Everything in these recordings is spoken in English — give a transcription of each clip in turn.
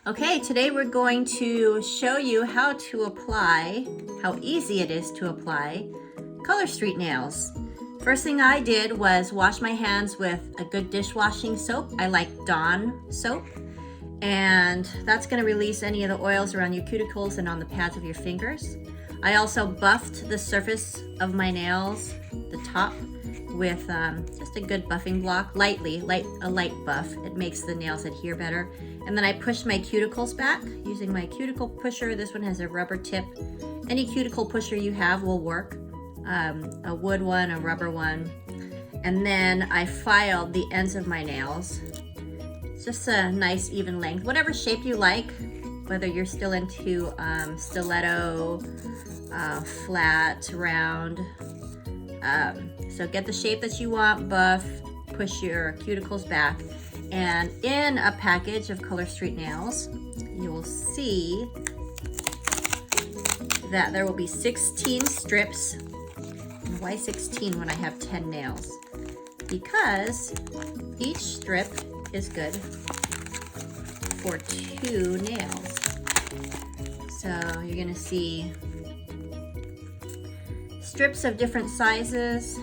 Okay, today we're going to show you how easy it is to apply Color Street nails. First thing I did was wash my hands with a good dishwashing soap. I like Dawn soap, and that's going to release any of the oils around your cuticles and on the pads of your fingers. I also buffed the surface of my nails, the top, with just a good buffing block, a light buff. It makes the nails adhere better. And then I pushed my cuticles back using my cuticle pusher. This one has a rubber tip. Any cuticle pusher you have will work. A wood one, a rubber one. And then I filed the ends of my nails. It's just a nice even length, whatever shape you like, whether you're still into stiletto, flat, round. So get the shape that you want, buff, push your cuticles back. And in a package of Color Street nails, you will see that there will be 16 strips. And why 16 when I have 10 nails? Because each strip is good for 2 nails. So you're gonna see strips of different sizes,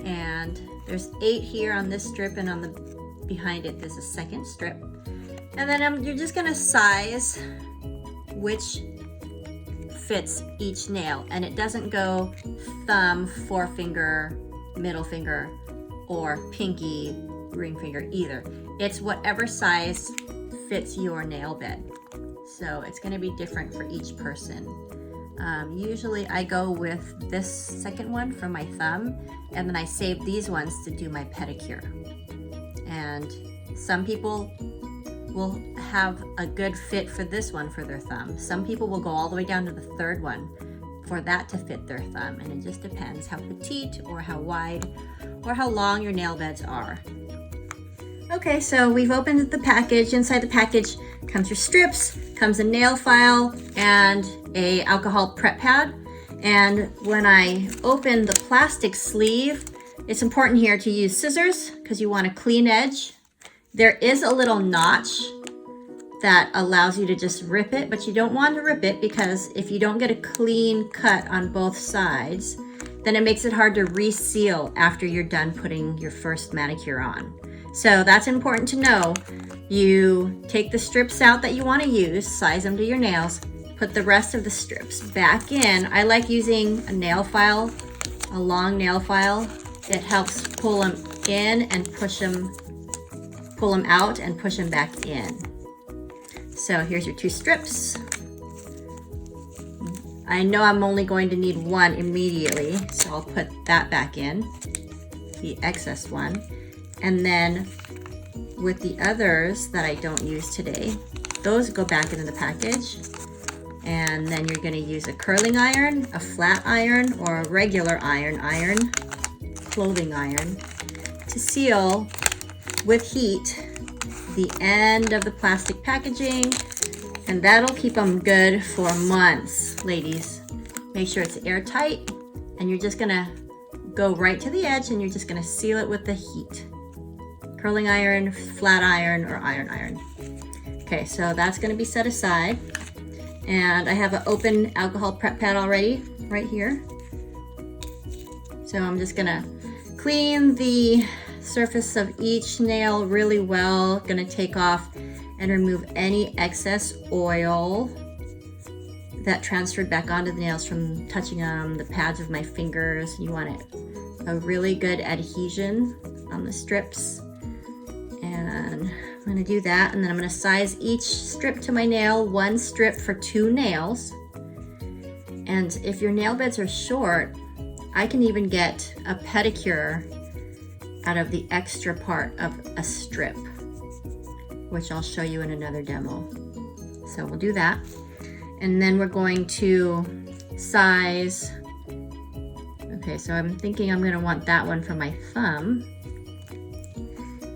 and there's 8 here on this strip, and on the behind it there's a second strip. And then you're just gonna size which fits each nail, and it doesn't go thumb, forefinger, middle finger, or pinky, ring finger either. It's whatever size fits your nail bed. So it's gonna be different for each person. Usually I go with this second one for my thumb, and then I save these ones to do my pedicure. And some people will have a good fit for this one for their thumb. Some people will go all the way down to the third one for that to fit their thumb, and it just depends how petite or how wide or how long your nail beds are. Okay, so we've opened the package. Inside the package comes your strips, comes a nail file, and a alcohol prep pad. And when I open the plastic sleeve, it's important here to use scissors because you want a clean edge. There is a little notch that allows you to just rip it, but you don't want to rip it because if you don't get a clean cut on both sides, then it makes it hard to reseal after you're done putting your first manicure on. So that's important to know. You take the strips out that you want to use, size them to your nails, put the rest of the strips back in. I like using a nail file, a long nail file. It helps pull them in and pull them out and push them back in. So here's your 2 strips. I know I'm only going to need one immediately, so I'll put that back in, the excess one. And then with the others that I don't use today, those go back into the package. And then you're gonna use a curling iron, a flat iron, or a regular iron, clothing iron, to seal with heat the end of the plastic packaging, and that'll keep them good for months, ladies. Make sure it's airtight, and you're just gonna go right to the edge and you're just gonna seal it with the heat. Curling iron, flat iron, or iron. Okay, so that's gonna be set aside. And I have an open alcohol prep pad already right here. So I'm just gonna clean the surface of each nail really well. Gonna take off and remove any excess oil that transferred back onto the nails from touching the pads of my fingers. You want a really good adhesion on the strips. And I'm gonna do that, and then I'm gonna size each strip to my nail, 1 strip for 2 nails. And if your nail beds are short, I can even get a pedicure out of the extra part of a strip, which I'll show you in another demo. So we'll do that. And then we're going to size, okay, so I'm thinking I'm gonna want that one for my thumb.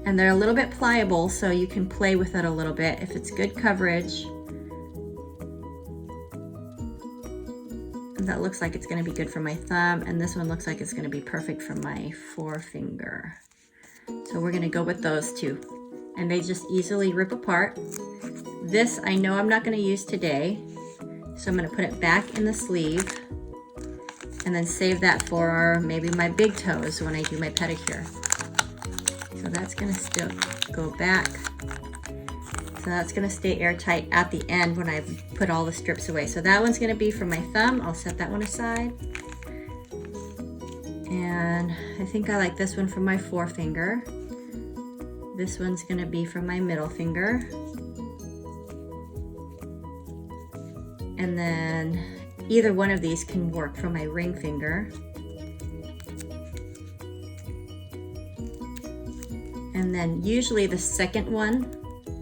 And they're a little bit pliable, so you can play with it a little bit if it's good coverage. That looks like it's gonna be good for my thumb, and this one looks like it's gonna be perfect for my forefinger. So we're gonna go with those 2. And they just easily rip apart. This I know I'm not going to use today, so I'm going to put it back in the sleeve and then save that for maybe my big toes when I do my pedicure. So that's going to still go back. So that's going to stay airtight at the end when I put all the strips away. So that one's going to be for my thumb. I'll set that one aside. And I think I like this one for my forefinger. This one's going to be for my middle finger. And then either one of these can work for my ring finger. And then usually the second one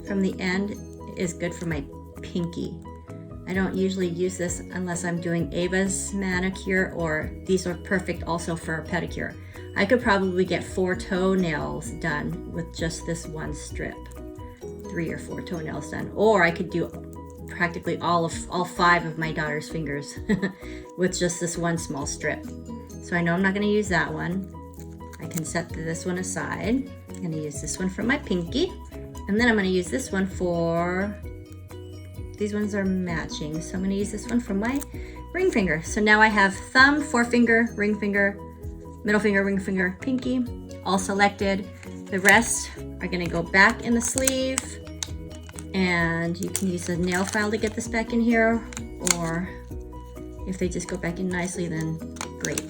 from the end is good for my pinky. I don't usually use this unless I'm doing Ava's manicure, or these are perfect also for a pedicure. I could probably get 4 toenails done with just this one strip. 3 or 4 toenails done. Or I could do practically all 5 of my daughter's fingers with just this one small strip. So I know I'm not going to use that one. I can set this one aside. I'm going to use this one for my pinky. And then I'm going to use this one for, these ones are matching, so I'm going to use this one for my ring finger. So now I have thumb, forefinger, ring finger, middle finger, ring finger, pinky, all selected. The rest are going to go back in the sleeve, and you can use a nail file to get this back in here, or if they just go back in nicely, then great.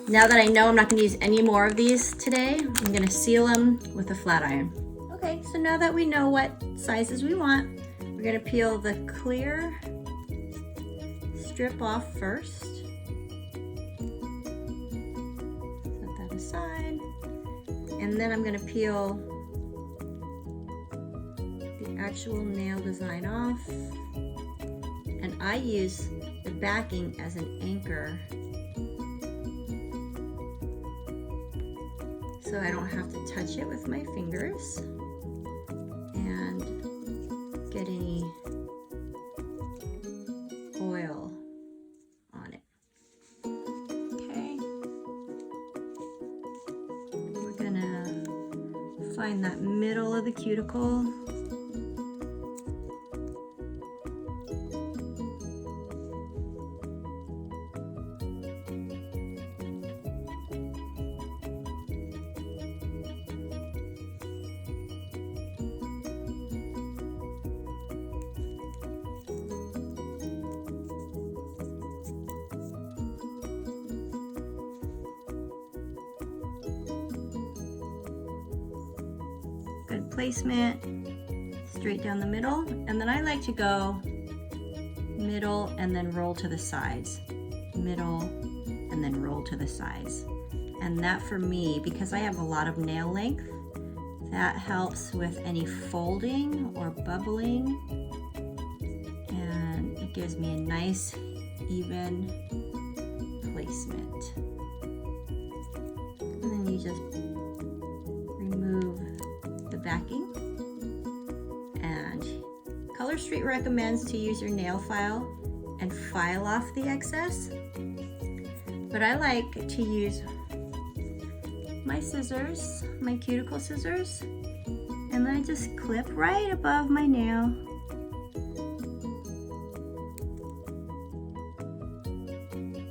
Now that I know I'm not going to use any more of these today, I'm going to seal them with a flat iron. Okay, so now that we know what sizes we want, we're going to peel the clear strip off first. Set that aside. And then I'm going to peel the actual nail design off. And I use the backing as an anchor, so I don't have to touch it with my fingers and get any oil on it. Okay. We're gonna find that middle of the cuticle. Good placement, straight down the middle, and then I like to go middle and then roll to the sides, middle and then roll to the sides. And that for me, because I have a lot of nail length, that helps with any folding or bubbling, and it gives me a nice even placement. And then you just remove the backing. And Color Street recommends to use your nail file and file off the excess, but I like to use my scissors, my cuticle scissors, and then I just clip right above my nail.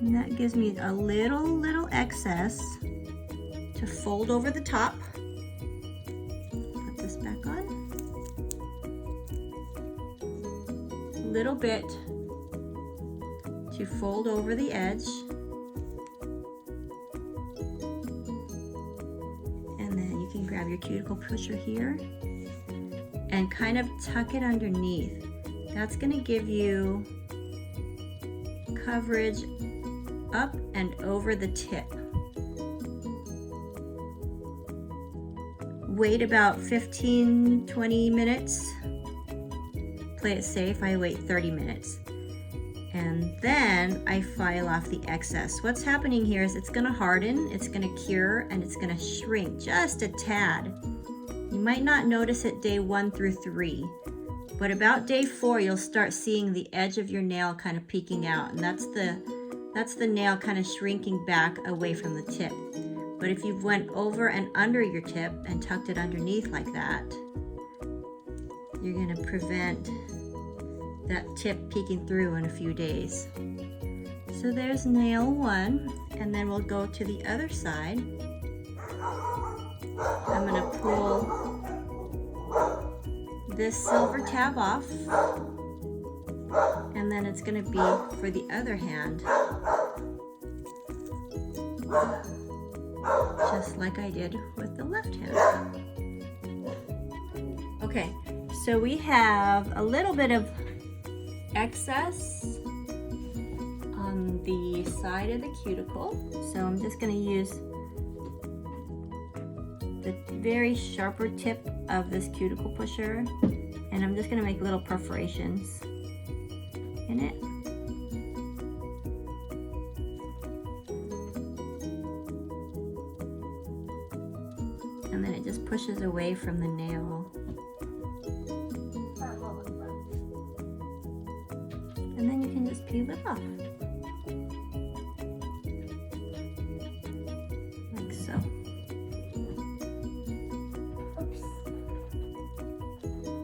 And that gives me a little excess to fold over the top. Put this back on. A little bit to fold over the edge. And then you can grab your cuticle pusher here and kind of tuck it underneath. That's going to give you coverage up and over the tip. Wait about 15-20 minutes. Play it safe. I wait 30 minutes. And then I file off the excess. What's happening here is it's going to harden, it's going to cure, and it's going to shrink just a tad. You might not notice it day 1 through 3, but about day 4 you'll start seeing the edge of your nail kind of peeking out, and that's the nail kind of shrinking back away from the tip. But if you went over and under your tip and tucked it underneath like that, you're going to prevent that tip peeking through in a few days. So there's nail 1, and then we'll go to the other side. I'm going to pull this silver tab off, and then it's going to be for the other hand, just like I did with the left hand. Okay, so we have a little bit of excess on the side of the cuticle, so I'm just going to use the very sharper tip of this cuticle pusher, and I'm just going to make little perforations in it. And then it just pushes away from the nail. And then you can just peel it off. Like so. Oops.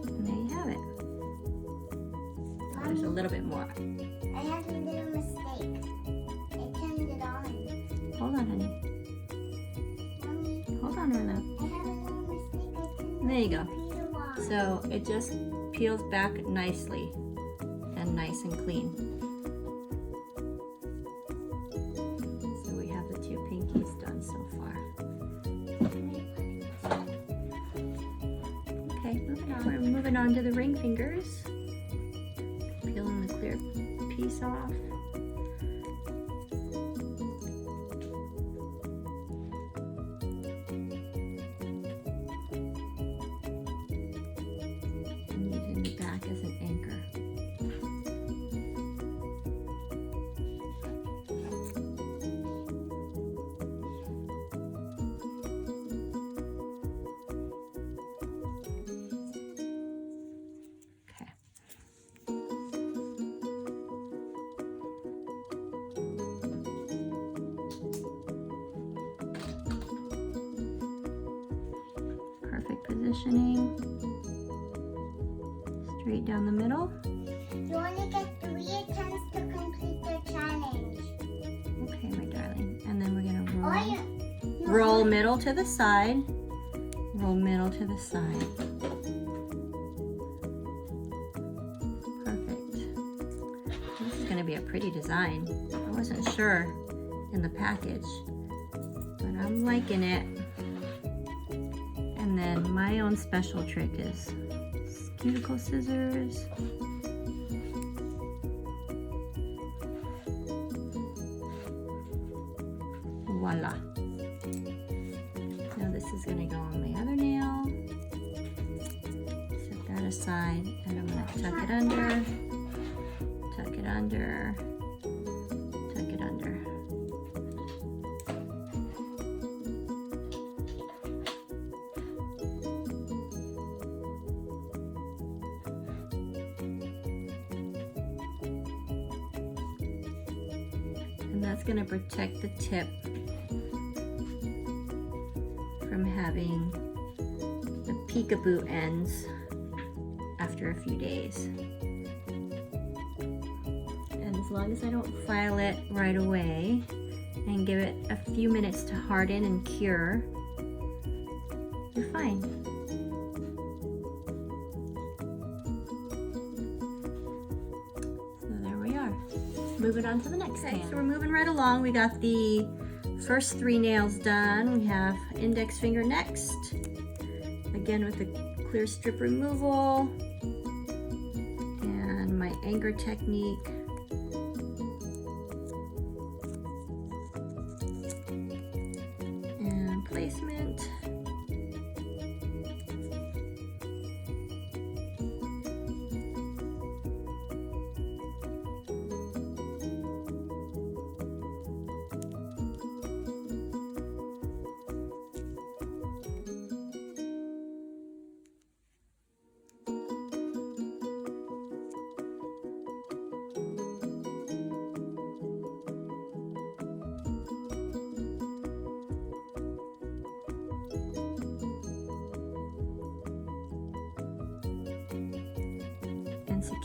And there you have it. Oh, there's a little bit more. I had a little mistake. I turned it on. Hold on, honey. Mommy, Hold on, my love. I had a little mistake. I turned There you go. it on. So it just peels back nicely and nice and clean. So we have the 2 pinkies done so far. Okay, moving on. We're moving on to the ring fingers. Peeling the clear piece off. And using the back as an anchor. Okay. Perfect positioning. Straight down the middle. You only get 3 attempts to complete the challenge. Okay, my darling. And then we're gonna Or roll. you Roll middle to the side. Roll middle to the side. Perfect. This is gonna be a pretty design. I wasn't sure in the package, but I'm liking it. And then my own special trick is cuticle scissors. Voila. Now this is going to go on my other nail. Set that aside, and I'm going to tuck it under, tuck it under, tuck it under. And that's going to protect the tip from having the peekaboo ends after a few days. And as long as I don't file it right away and give it a few minutes to harden and cure, you're fine. So there we are. Moving on to the next hand. So we're moving right along. We got the first 3 nails done. We have index finger next. Again with the clear strip removal and my anchor technique. And placement.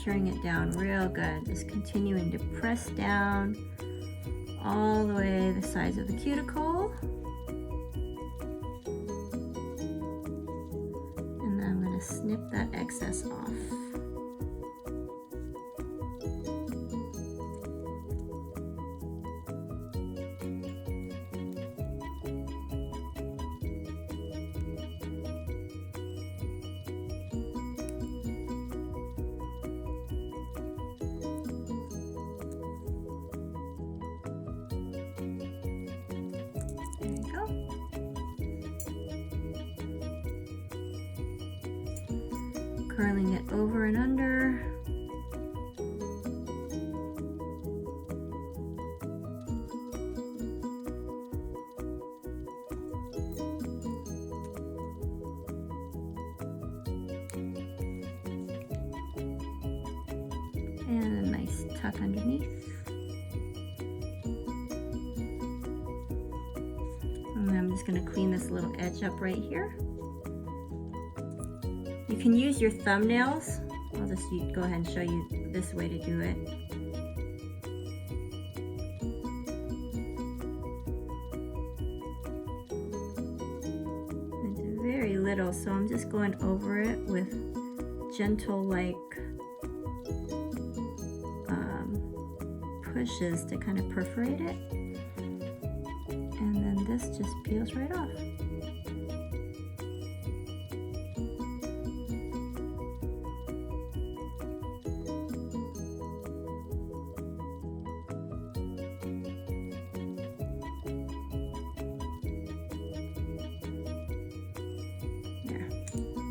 manicuring it down real good. Just continuing to press down all the way the sides of the cuticle. And then I'm going to snip that excess off. Curling it over and under. And a nice tuck underneath. And I'm just going to clean this little edge up right here. You can use your thumbnails. I'll just go ahead and show you this way to do it. It's very little, so I'm just going over it with gentle pushes to kind of perforate it. And then this just peels right off.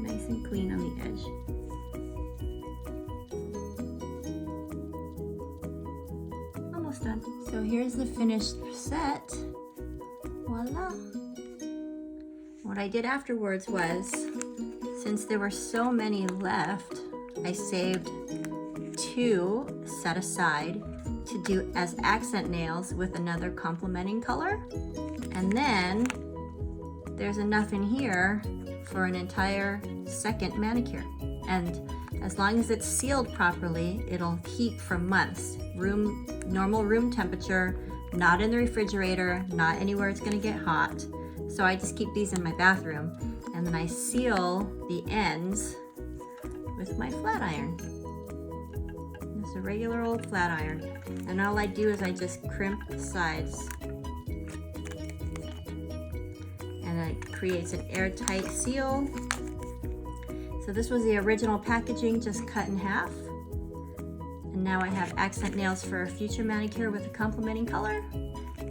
Nice and clean on the edge. Almost done. So here's the finished set. Voila. What I did afterwards was, since there were so many left, I saved 2 set aside to do as accent nails with another complementing color. And then there's enough in here for an entire second manicure. And as long as it's sealed properly, it'll keep for months. Normal room temperature, not in the refrigerator, not anywhere it's gonna get hot. So I just keep these in my bathroom, and then I seal the ends with my flat iron. It's a regular old flat iron. And all I do is I just crimp the sides. And it creates an airtight seal. So this was the original packaging, just cut in half. And now I have accent nails for a future manicure with a complementing color.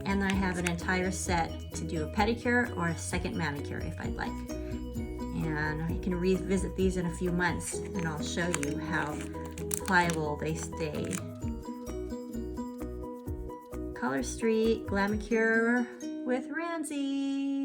And I have an entire set to do a pedicure or a second manicure if I'd like. And I can revisit these in a few months and I'll show you how pliable they stay. Color Street Glamicure with Ramsey.